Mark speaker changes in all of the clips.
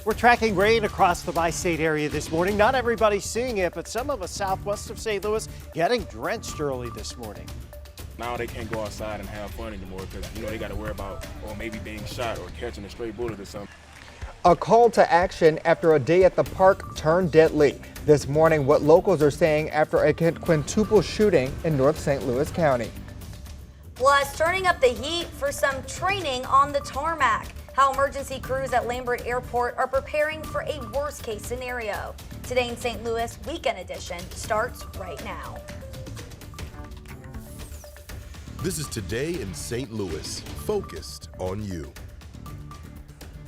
Speaker 1: We're tracking rain across the bi-state area this morning. Not everybody's seeing it, but some of us southwest of St. Louis getting drenched early this morning.
Speaker 2: Now they can't go outside and have fun anymore because, they got to worry about maybe being shot or catching a stray bullet or something.
Speaker 3: A call to action after a day at the park turned deadly. This morning, what locals are saying after a quintuple shooting in North St. Louis County.
Speaker 4: Plus, turning up the heat for some training on the tarmac. How emergency crews at Lambert Airport are preparing for a worst-case scenario. Today in St. Louis, Weekend Edition starts right now.
Speaker 5: This is Today in St. Louis, focused on you.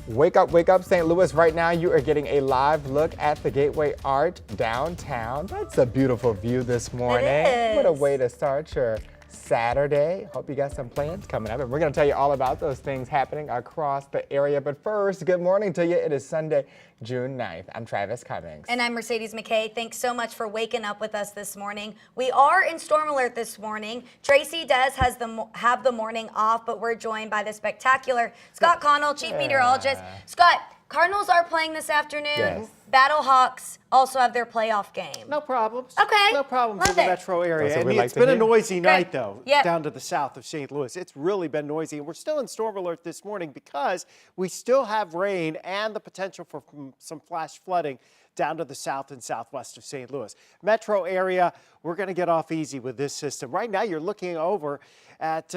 Speaker 3: Wake up, St. Louis. Right now, you are getting a live look at the Gateway Arch downtown. That's a beautiful view this morning.
Speaker 4: It is.
Speaker 3: What a way to start your Saturday. Hope you got some plans coming up, and we're going to tell you all about those things happening across the area. But first, good morning to you. It is Sunday, June 9th. I'm Travis Cummings.
Speaker 4: And I'm Mercedes McKay. Thanks so much for waking up with us this morning. We are in storm alert this morning. Tracy does have the morning off, but we're joined by the spectacular Scott Connell, Chief Meteorologist. Scott, Cardinals are playing this afternoon.
Speaker 3: Yes.
Speaker 4: Battlehawks also have their playoff game.
Speaker 1: No problems.
Speaker 4: Okay.
Speaker 1: No problems
Speaker 4: Love
Speaker 1: in the
Speaker 4: it.
Speaker 1: metro area.
Speaker 3: That's what
Speaker 1: And
Speaker 3: we like
Speaker 1: it's
Speaker 3: to
Speaker 1: been a
Speaker 3: hear.
Speaker 1: noisy night,
Speaker 4: Great.
Speaker 1: though,
Speaker 4: Yep.
Speaker 1: down to the south of St. Louis. It's really been noisy. And we're still in storm alert this morning because we still have rain and the potential for some flash flooding down to the south and southwest of St. Louis. Metro area, we're going to get off easy with this system. Right now, you're looking over at,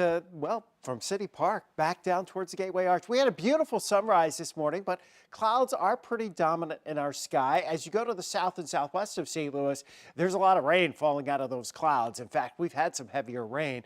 Speaker 1: from City Park back down towards the Gateway Arch. We had a beautiful sunrise this morning, but clouds are pretty dominant in our sky. As you go to the south and southwest of St. Louis, there's a lot of rain falling out of those clouds. In fact, we've had some heavier rain.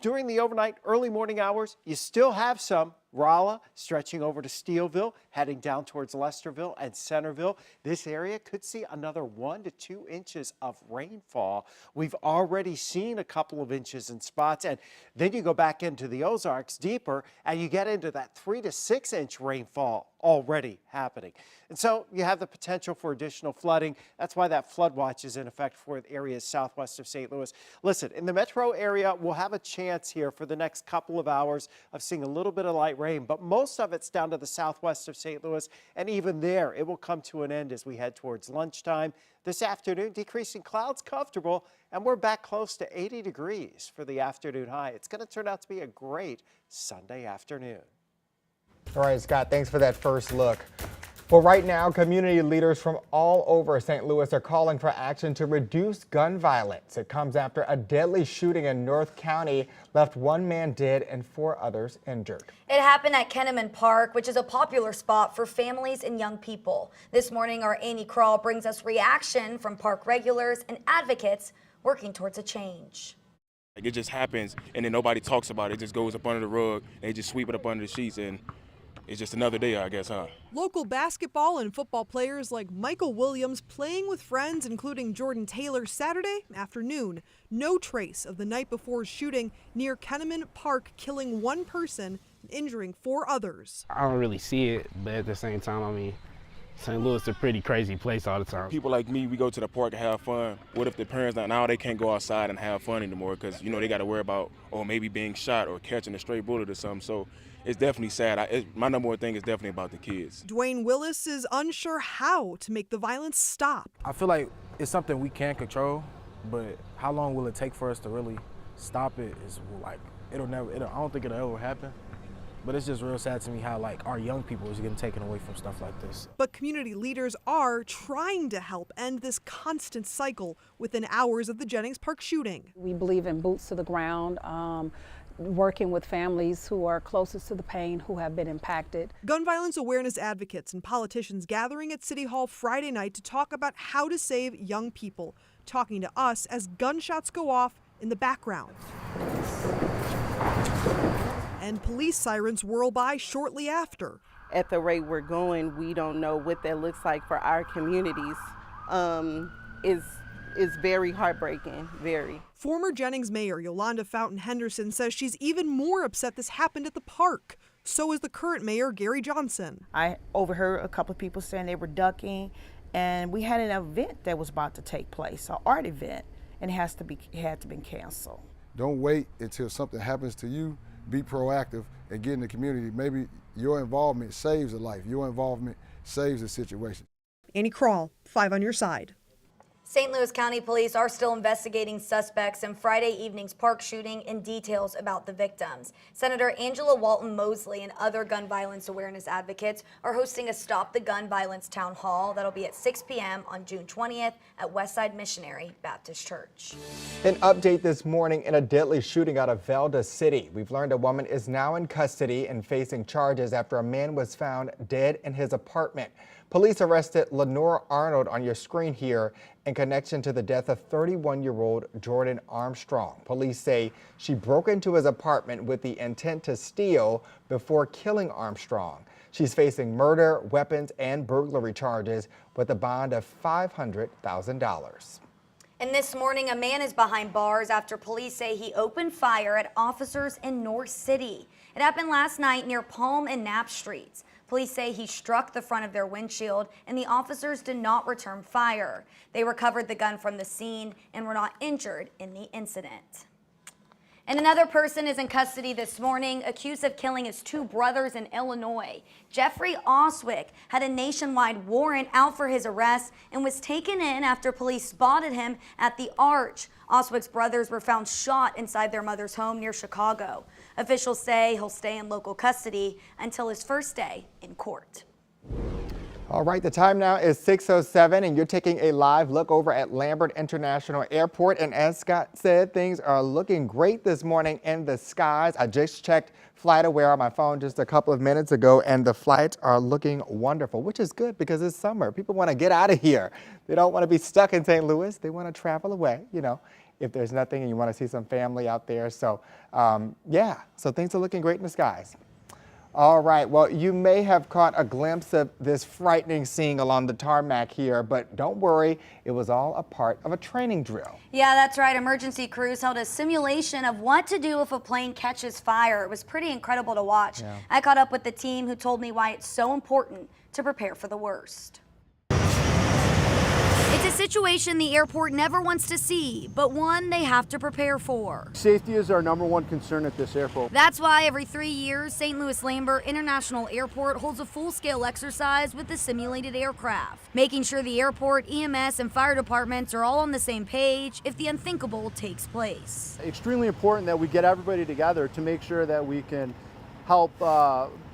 Speaker 1: During the overnight, early morning hours, you still have some. Rolla stretching over to Steelville, heading down towards Lesterville and Centerville. This area could see another 1 to 2 inches of rainfall. We've already seen a couple of inches in spots, and then you go back into the Ozarks deeper, and you get into that 3 to 6 inch rainfall already happening. And so you have the potential for additional flooding. That's why that flood watch is in effect for the areas southwest of St. Louis. Listen, in the metro area, we'll have a chance here for the next couple of hours of seeing a little bit of light rain, but most of it's down to the southwest of St. Louis, and even there, it will come to an end as we head towards lunchtime. This afternoon, decreasing clouds comfortable, and we're back close to 80 degrees for the afternoon high. It's going to turn out to be a great Sunday afternoon.
Speaker 3: All right, Scott, thanks for that first look. Well, right now, community leaders from all over St. Louis are calling for action to reduce gun violence. It comes after a deadly shooting in North County left 1 man dead and 4 others injured.
Speaker 4: It happened at Kenneman Park, which is a popular spot for families and young people. This morning, our Amy Crawl brings us reaction from park regulars and advocates working towards a change.
Speaker 2: It just happens, and then nobody talks about it. It just goes up under the rug. They just sweep it up under the sheets, and it's just another day, I guess, huh?
Speaker 6: Local basketball and football players like Michael Williams playing with friends, including Jordan Taylor, Saturday afternoon. No trace of the night before's shooting near Kenneman Park, killing 1 person and injuring 4 others.
Speaker 7: I don't really see it, but at the same time, I mean, St. Louis is a pretty crazy place all the time.
Speaker 2: People like me, we go to the park and have fun. What if the parents now they can't go outside and have fun anymore because, they got to worry about, maybe being shot or catching a stray bullet or something. So it's definitely sad. My number one thing is definitely about the kids.
Speaker 6: Dwayne Willis is unsure how to make the violence stop.
Speaker 8: I feel like it's something we can control, but how long will it take for us to really stop it is like, I don't think it'll ever happen. But it's just real sad to me how like our young people is getting taken away from stuff like this.
Speaker 6: But community leaders are trying to help end this constant cycle within hours of the Jennings Park shooting.
Speaker 9: We believe in boots to the ground, working with families who are closest to the pain, who have been impacted.
Speaker 6: Gun violence awareness advocates and politicians gathering at City Hall Friday night to talk about how to save young people, talking to us as gunshots go off in the background. And police sirens whirl by shortly after.
Speaker 10: At the rate we're going, we don't know what that looks like for our communities. Is very heartbreaking, very.
Speaker 6: Former Jennings Mayor Yolanda Fountain Henderson says she's even more upset this happened at the park. So is the current mayor, Gary Johnson.
Speaker 11: I overheard a couple of people saying they were ducking, and we had an event that was about to take place, an art event, and it had to be canceled.
Speaker 12: Don't wait until something happens to you. Be proactive and get in the community. Maybe Your involvement saves a life. Your involvement saves a situation.
Speaker 6: Annie Crawl, 5 on your side.
Speaker 4: St. Louis County Police are still investigating suspects in Friday evening's park shooting and details about the victims. Senator Angela Walton Mosley and other gun violence awareness advocates are hosting a Stop the Gun Violence Town Hall that'll be at 6 p.m. on June 20th at Westside Missionary Baptist Church.
Speaker 3: An update this morning in a deadly shooting out of Velda City. We've learned a woman is now in custody and facing charges after a man was found dead in his apartment. Police arrested Lenore Arnold on your screen here in connection to the death of 31-year-old Jordan Armstrong. Police say she broke into his apartment with the intent to steal before killing Armstrong. She's facing murder, weapons, and burglary charges with a bond of $500,000.
Speaker 4: And this morning, a man is behind bars after police say he opened fire at officers in North City. It happened last night near Palm and Knapp Streets. Police say he struck the front of their windshield and the officers did not return fire. They recovered the gun from the scene and were not injured in the incident. And another person is in custody this morning, accused of killing his two brothers in Illinois. Jeffrey Oswick had a nationwide warrant out for his arrest and was taken in after police spotted him at the Arch. Oswick's brothers were found shot inside their mother's home near Chicago. Officials say he'll stay in local custody until his first day in court.
Speaker 3: All right, the time now is 6:07 and you're taking a live look over at Lambert International Airport. And as Scott said, things are looking great this morning in the skies. I just checked FlightAware on my phone just a couple of minutes ago and the flights are looking wonderful, which is good because it's summer. People want to get out of here. They don't want to be stuck in St. Louis. They want to travel away, you know, if there's nothing and you want to see some family out there. So yeah, so things are looking great in the skies. All right, well, you may have caught a glimpse of this frightening scene along the tarmac here, but don't worry, it was all a part of a training drill.
Speaker 4: Yeah, that's right. Emergency crews held a simulation of what to do if a plane catches fire. It was pretty incredible to watch.
Speaker 3: Yeah.
Speaker 4: I caught up with the team who told me why it's so important to prepare for the worst. It's a situation the airport never wants to see, but one they have to prepare for.
Speaker 13: Safety is our #1 concern at this airport.
Speaker 4: That's why every 3 years, St. Louis Lambert International Airport holds a full-scale exercise with the simulated aircraft, making sure the airport, EMS, and fire departments are all on the same page if the unthinkable takes place.
Speaker 13: Extremely important that we get everybody together to make sure that we can help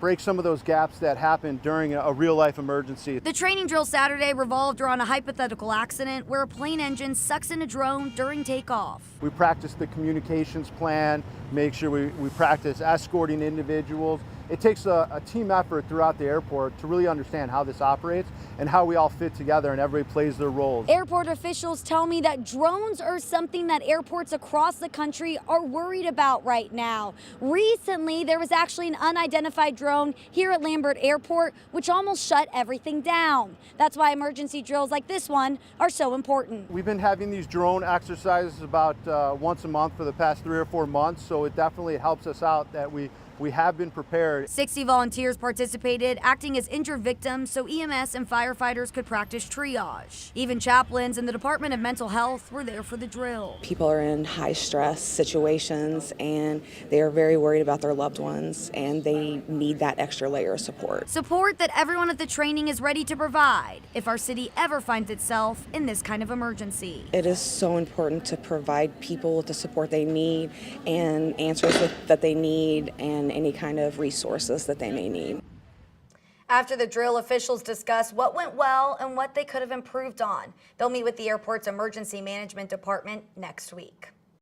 Speaker 13: break some of those gaps that happen during a real-life emergency.
Speaker 4: The training drill Saturday revolved around a hypothetical accident where a plane engine sucks in a drone during takeoff.
Speaker 13: We practice the communications plan, make sure we practice escorting individuals. It takes a team effort throughout the airport to really understand how this operates and how we all fit together and everybody plays their roles.
Speaker 4: Airport officials tell me that drones are something that airports across the country are worried about right now. Recently, there was actually an unidentified drone here at Lambert Airport, which almost shut everything down. That's why emergency drills like this one are so important.
Speaker 13: We've been having these drone exercises about once a month for the past 3 or 4 months, so it definitely helps us out that we have been prepared.
Speaker 4: 60 volunteers participated, acting as injured victims so EMS and firefighters could practice triage. Even chaplains in the Department of Mental Health were there for the drill.
Speaker 14: People are in high stress situations and they are very worried about their loved ones and they need that extra layer of support.
Speaker 4: Support that everyone at the training is ready to provide if our city ever finds itself in this kind of emergency.
Speaker 14: It is so important to provide people with the support they need and answers that they need and any kind of resources that they may need.
Speaker 4: After the drill, officials discuss what went well and what they could have improved on. They'll meet with the airport's emergency management department next week.